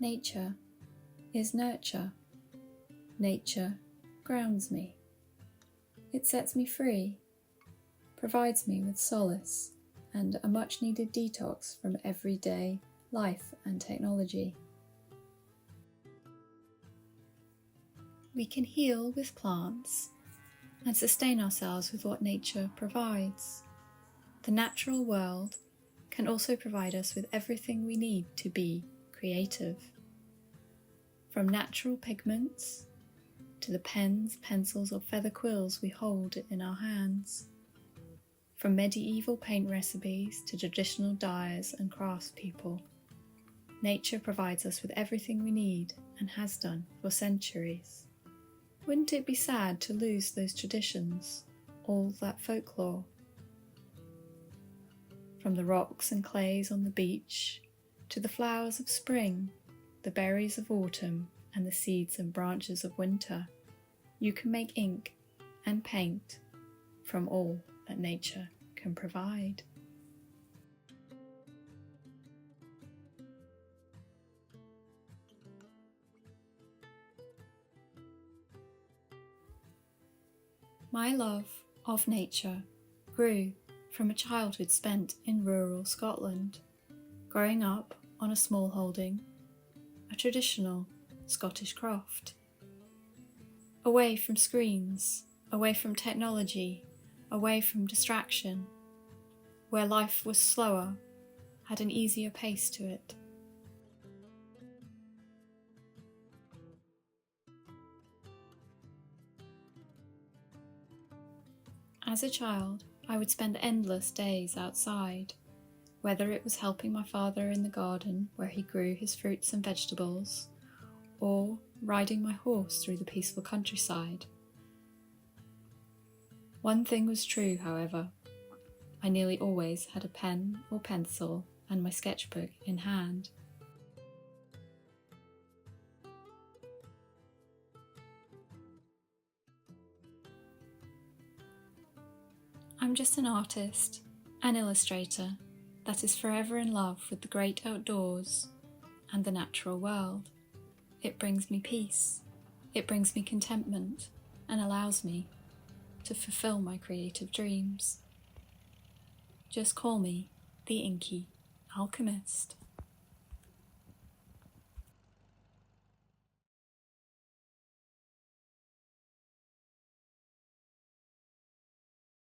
Nature is nurture. Nature grounds me. It sets me free, provides me with solace and a much needed detox from everyday life and technology. We can heal with plants and sustain ourselves with what nature provides. The natural world can also provide us with everything we need to be creative. From natural pigments to the pens, pencils or feather quills we hold in our hands. From medieval paint recipes to traditional dyers and craftspeople, nature provides us with everything we need and has done for centuries. Wouldn't it be sad to lose those traditions, all that folklore? From the rocks and clays on the beach, to the flowers of spring, the berries of autumn, and the seeds and branches of winter, you can make ink and paint from all that nature can provide. My love of nature grew from a childhood spent in rural Scotland, growing up on a small holding, a traditional Scottish croft. Away from screens, away from technology, away from distraction, where life was slower, had an easier pace to it. As a child, I would spend endless days outside, whether it was helping my father in the garden where he grew his fruits and vegetables, or riding my horse through the peaceful countryside. One thing was true, however. I nearly always had a pen or pencil and my sketchbook in hand. I'm just an artist, an illustrator that is forever in love with the great outdoors and the natural world. It brings me peace, it brings me contentment, and allows me to fulfill my creative dreams. Just call me the Inky Alchemist.